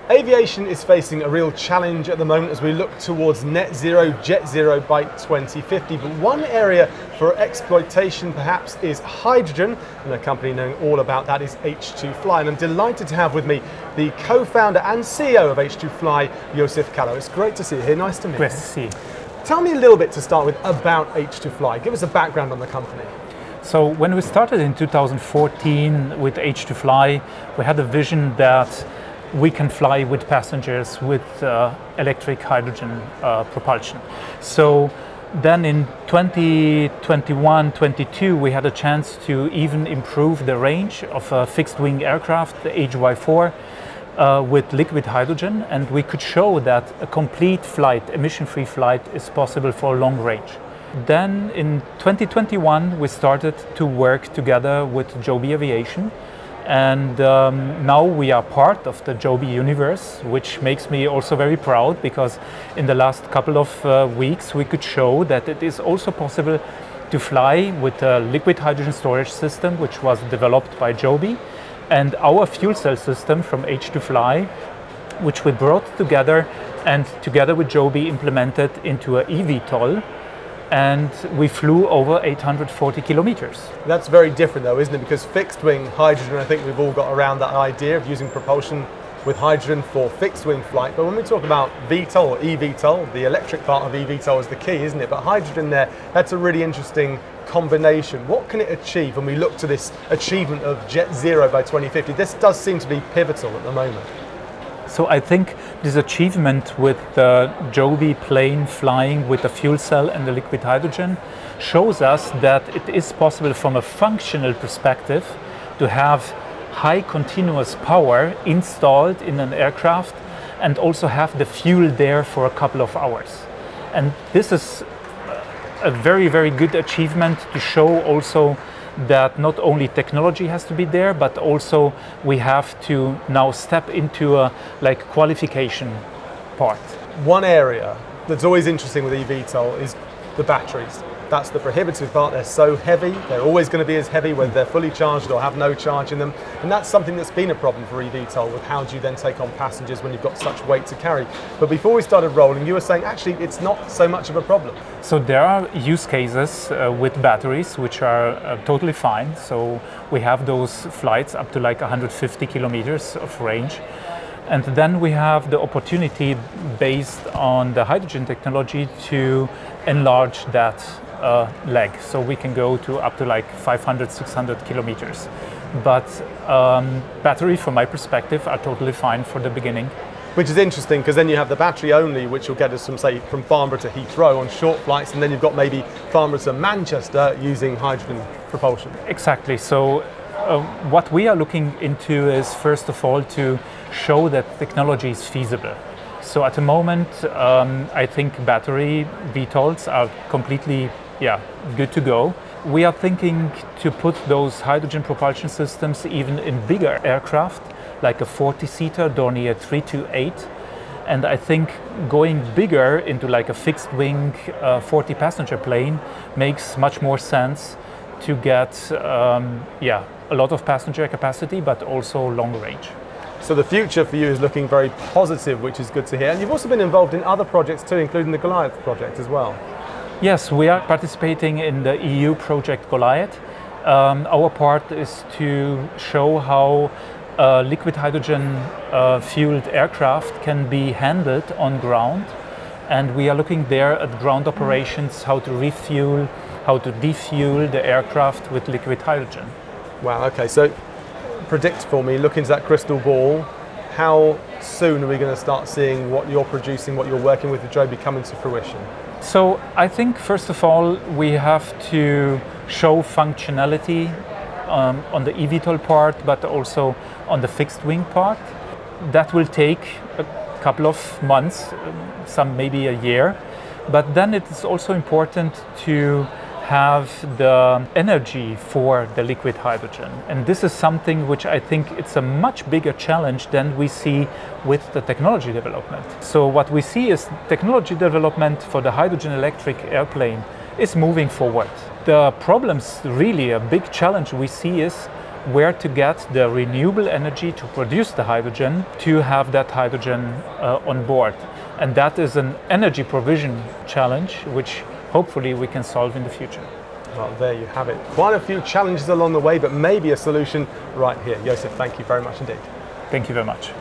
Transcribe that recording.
Aviation is facing a real challenge at the moment as we look towards net zero, jet zero by 2050. But one area for exploitation perhaps is hydrogen, and a company knowing all about that is H2FLY. And I'm delighted to have with me the co-founder and CEO of H2FLY, Josef Kallo. It's great to see you here. Nice to meet you. Great to see you. Tell me a little bit to start with about H2FLY. Give us a background on the company. So when we started in 2014 with H2FLY, we had a vision that we can fly with passengers with electric hydrogen propulsion. So then in 2021-22 we had a chance to even improve the range of a fixed wing aircraft, the HY4, with liquid hydrogen, and we could show that a complete flight, emission-free flight, is possible for long range. Then in 2021 we started to work together with Joby Aviation, and now we are part of the Joby universe, which makes me also very proud, because in the last couple of weeks we could show that it is also possible to fly with a liquid hydrogen storage system which was developed by Joby, and our fuel cell system from H2FLY, which we brought together and together with Joby implemented into an eVTOL. And we flew over 840 kilometers. That's very different though, isn't it? Because fixed wing hydrogen, I think we've all got around that idea of using propulsion with hydrogen for fixed wing flight. But when we talk about VTOL or eVTOL, the electric part of eVTOL is the key, isn't it? But hydrogen there, that's a really interesting combination. What can it achieve when we look to this achievement of jet zero by 2050? This does seem to be pivotal at the moment. So I think this achievement with the Joby plane flying with the fuel cell and the liquid hydrogen shows us that it is possible from a functional perspective to have high continuous power installed in an aircraft and also have the fuel there for a couple of hours. And this is a very, very good achievement to show also that not only technology has to be there, but also we have to now step into a qualification part. One area that's always interesting with eVTOL is the batteries. That's the prohibitive part. They're so heavy. They're always going to be as heavy whether they're fully charged or have no charge in them. And that's something that's been a problem for eVTOL, with how do you then take on passengers when you've got such weight to carry. But before we started rolling, you were saying actually it's not so much of a problem. So there are use cases with batteries which are totally fine. So we have those flights up to 150 kilometers of range. And then we have the opportunity, based on the hydrogen technology, to enlarge that leg. So we can go to up to 500, 600 kilometers. But battery, from my perspective, are totally fine for the beginning. Which is interesting, because then you have the battery only, which will get us from, say, from Farnborough to Heathrow on short flights, and then you've got maybe Farnborough to Manchester using hydrogen propulsion. Exactly. So what we are looking into is, first of all, to show that technology is feasible. So at the moment, I think battery VTOLs are completely good to go. We are thinking to put those hydrogen propulsion systems even in bigger aircraft, like a 40-seater Dornier 328. And I think going bigger into a fixed wing 40-passenger plane makes much more sense to get a lot of passenger capacity, but also long range. So the future for you is looking very positive, which is good to hear. And you've also been involved in other projects too, including the Goliath project as well. Yes, we are participating in the EU project Goliath. Our part is to show how liquid hydrogen fueled aircraft can be handled on ground. And we are looking there at ground operations, how to refuel, how to defuel the aircraft with liquid hydrogen. Wow, okay, so predict for me, look into that crystal ball, how soon are we going to start seeing what you're producing, what you're working with Joby coming to fruition? So I think first of all we have to show functionality on the eVTOL part, but also on the fixed wing part. That will take a couple of months, some maybe a year, but then it is also important to have the energy for the liquid hydrogen. And this is something which I think it's a much bigger challenge than we see with the technology development. So what we see is technology development for the hydrogen electric airplane is moving forward. The problems, really a big challenge we see, is where to get the renewable energy to produce the hydrogen, to have that hydrogen on board. And that is an energy provision challenge, which hopefully we can solve in the future. Well, there you have it. Quite a few challenges along the way, but maybe a solution right here. Josef, thank you very much indeed. Thank you very much.